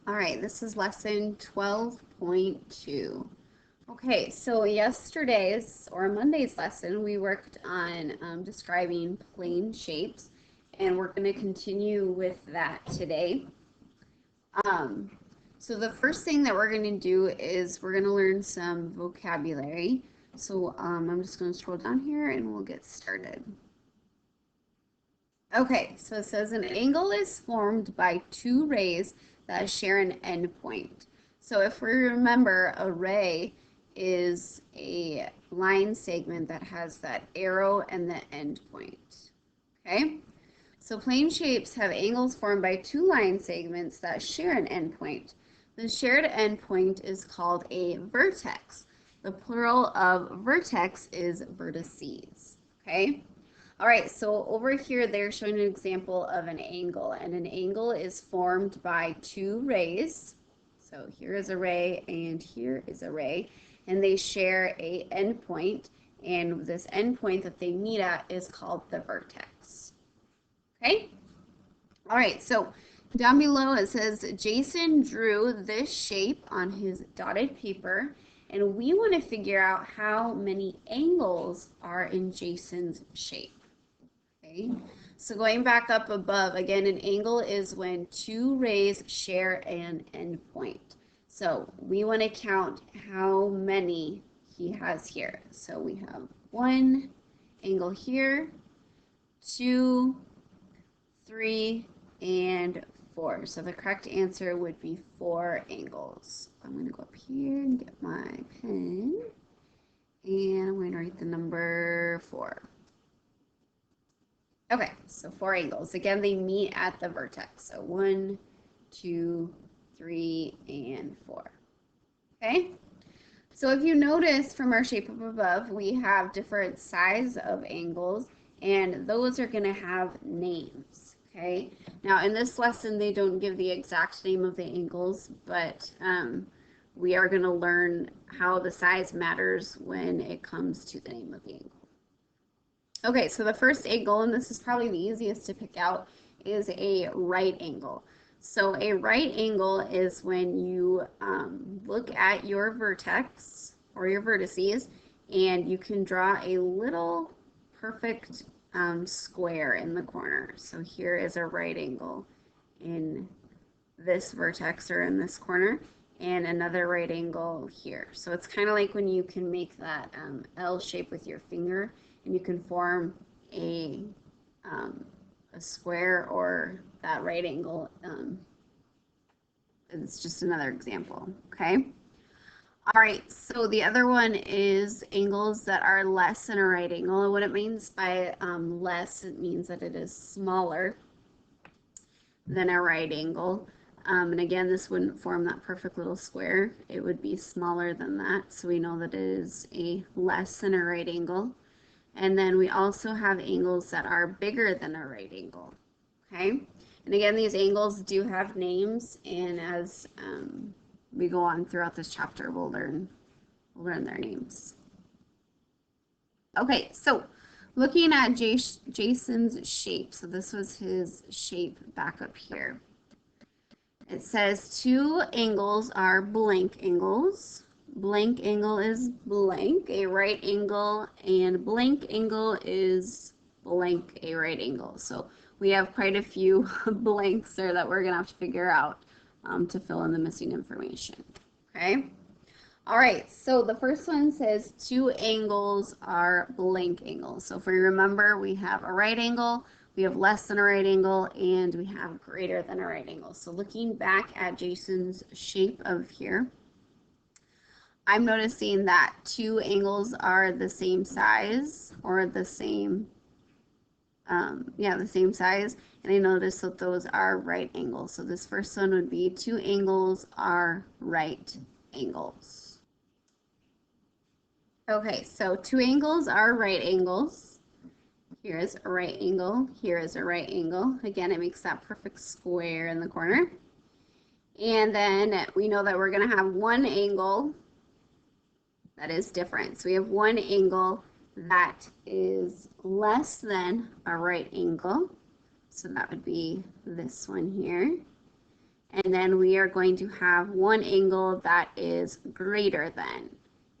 All right, this is lesson 12.2. Okay, so yesterday's or Monday's lesson, we worked on describing plane shapes, and we're going to continue with that today. Um, so the first thing that we're going to do is we're going to learn some vocabulary. So I'm just going to scroll down here and we'll get started. Okay, so it says an angle is formed by two rays that share an endpoint. So if we remember, a ray is a line segment that has that arrow and the endpoint. Okay, so plane shapes have angles formed by two line segments that share an endpoint. The shared endpoint is called a vertex. The plural of vertex is vertices. Okay. All right, so over here they're showing an example of an angle, and an angle is formed by two rays. So here is a ray and here is a ray, and they share a endpoint, and this endpoint that they meet at is called the vertex. Okay? All right, so down below it says Jason drew this shape on his dotted paper, and we want to figure out how many angles are in Jason's shape. Okay, so going back up above, again, an angle is when two rays share an endpoint. So we want to count how many he has here. So we have one angle here, 2, 3, and 4. So the correct answer would be 4 angles. I'm going to go up here and get my pen, and I'm going to write the number 4. Okay, so 4 angles. Again, they meet at the vertex. So 1, 2, 3, and 4. Okay? So if you notice from our shape up above, we have different size of angles, and those are going to have names. Okay? Now, in this lesson, they don't give the exact name of the angles, but we are going to learn how the size matters when it comes to the name of the angle. Okay, so the first angle, and this is probably the easiest to pick out, is a right angle. So a right angle is when you look at your vertex or your vertices, and you can draw a little perfect square in the corner. So here is a right angle in this vertex or in this corner, and another right angle here. So it's kind of like when you can make that L shape with your finger, and you can form a square or that right angle. It's just another example, okay? All right, so the other one is angles that are less than a right angle. And what it means by less, it means that it is smaller than a right angle. And again, this wouldn't form that perfect little square. It would be smaller than that, so we know that it is a less than a right angle. And then we also have angles that are bigger than a right angle, okay? And again, these angles do have names, and as we go on throughout this chapter, we'll learn their names. Okay, so looking at Jason's shape, so this was his shape back up here. It says two angles are blank angles. Blank angle is blank, a right angle, and blank angle is blank, a right angle. So we have quite a few blanks there that we're going to have to figure out to fill in the missing information. Okay? All right, so the first one says two angles are blank angles. So if we remember, we have a right angle, we have less than a right angle, and we have greater than a right angle. So looking back at Jason's shape of here, I'm noticing that two angles are the same size, or the same, the same size. And I notice that those are right angles. So this first one would be two angles are right angles. Okay, so two angles are right angles. Here is a right angle. Here is a right angle. Again, it makes that perfect square in the corner. And then we know that we're going to have one angle that is different. So we have one angle that is less than a right angle. So that would be this one here. And then we are going to have one angle that is greater than,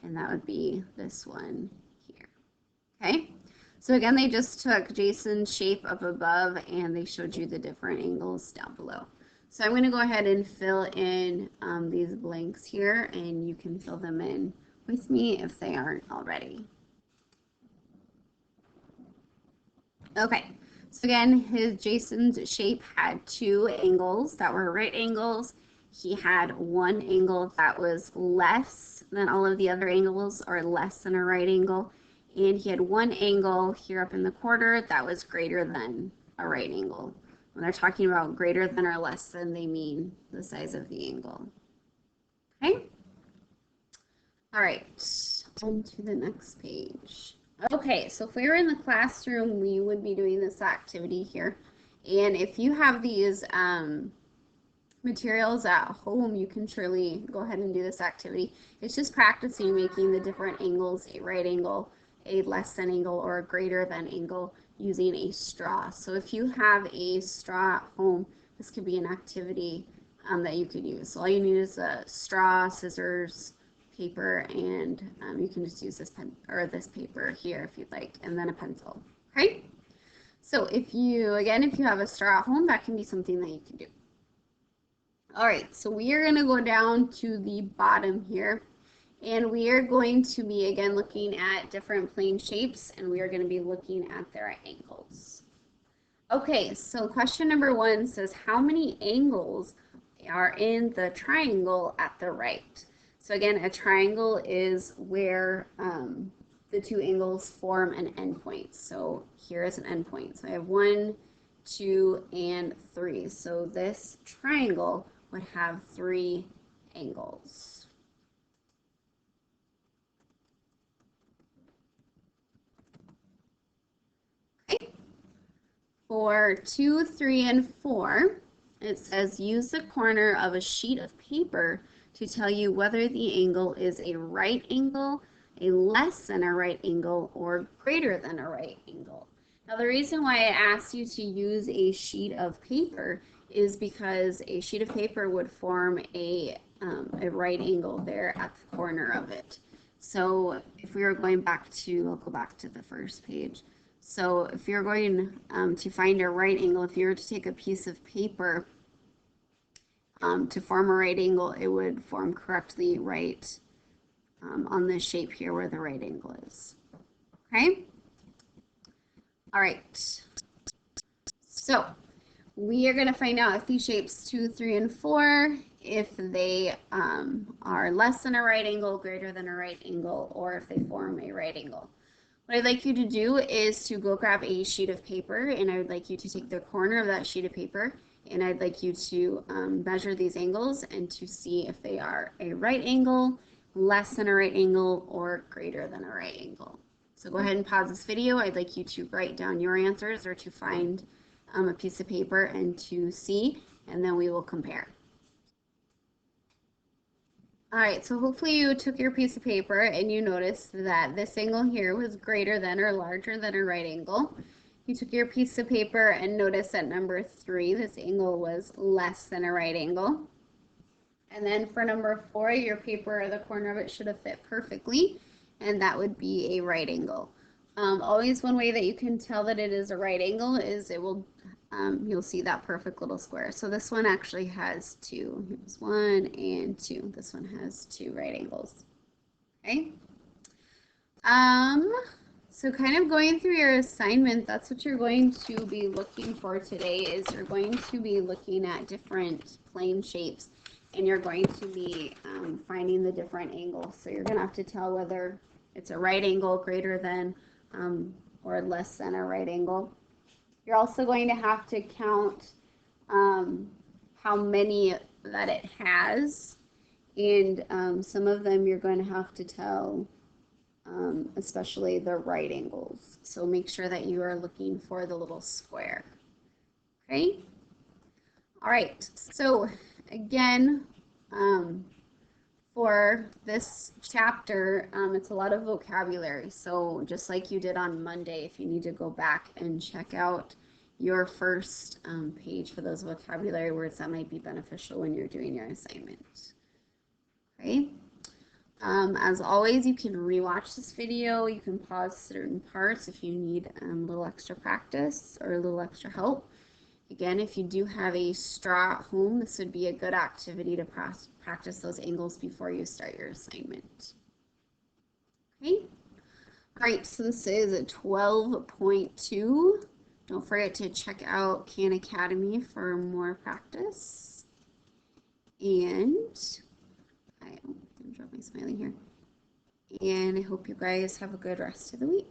and that would be this one here. Okay, so again, they just took Jason's shape up above and they showed you the different angles down below. So I'm going to go ahead and fill in these blanks here, and you can fill them in with me if they aren't already. Okay, so again, Jason's shape had two angles that were right angles. He had one angle that was less than all of the other angles, or less than a right angle. And he had one angle here up in the corner that was greater than a right angle. When they're talking about greater than or less than, they mean the size of the angle. Okay? All right, on to the next page. Okay, so if we were in the classroom, we would be doing this activity here. And if you have these materials at home, you can surely go ahead and do this activity. It's just practicing making the different angles, a right angle, a less than angle, or a greater than angle using a straw. So if you have a straw at home, this could be an activity that you could use. So all you need is a straw, scissors, paper, and you can just use this pen or this paper here if you'd like, and then a pencil. Okay? So if you have a straw at home, that can be something that you can do. All right, so we are going to go down to the bottom here, and we are going to be again looking at different plane shapes, and we are going to be looking at their angles. Okay, so question number 1 says, how many angles are in the triangle at the right? So again, a triangle is where the two angles form an endpoint. So here is an endpoint. So I have 1, 2, and 3. So this triangle would have 3 angles. Okay. For 2, 3, and 4, it says use the corner of a sheet of paper to tell you whether the angle is a right angle, a less than a right angle, or greater than a right angle. Now, the reason why I asked you to use a sheet of paper is because a sheet of paper would form a right angle there at the corner of it. So if we were going back to, I'll go back to the first page. So if you're going to find a right angle, if you were to take a piece of paper to form a right angle, it would form correctly right on this shape here where the right angle is. Okay? All right. So we are going to find out if these shapes 2, 3, and 4, if they are less than a right angle, greater than a right angle, or if they form a right angle. What I'd like you to do is to go grab a sheet of paper, and I would like you to take the corner of that sheet of paper, and I'd like you to measure these angles and to see if they are a right angle, less than a right angle, or greater than a right angle. So go ahead and pause this video. I'd like you to write down your answers or to find a piece of paper and to see, and then we will compare. All right, so hopefully you took your piece of paper and you noticed that this angle here was greater than or larger than a right angle. You took your piece of paper and noticed that number 3, this angle was less than a right angle. And then for number 4, your paper, the corner of it should have fit perfectly, and that would be a right angle. Always one way that you can tell that it is a right angle is it will, you'll see that perfect little square. So this one actually has 2. Here's 1 and 2. This one has 2 right angles. Okay. So kind of going through your assignment, that's what you're going to be looking for today is you're going to be looking at different plane shapes, and you're going to be finding the different angles. So you're going to have to tell whether it's a right angle, greater than, or less than a right angle. You're also going to have to count how many that it has, and some of them you're going to have to tell especially the right angles. So make sure that you are looking for the little square. Okay? All right, so again, for this chapter, it's a lot of vocabulary. So just like you did on Monday, if you need to go back and check out your first page for those vocabulary words that might be beneficial when you're doing your assignment. Okay. As always, you can rewatch this video. You can pause certain parts if you need a little extra practice or a little extra help. Again, if you do have a straw at home, this would be a good activity to practice those angles before you start your assignment. Okay. All right, so this is a 12.2. Don't forget to check out Khan Academy for more practice. And I'm gonna drop my smiley here. And I hope you guys have a good rest of the week.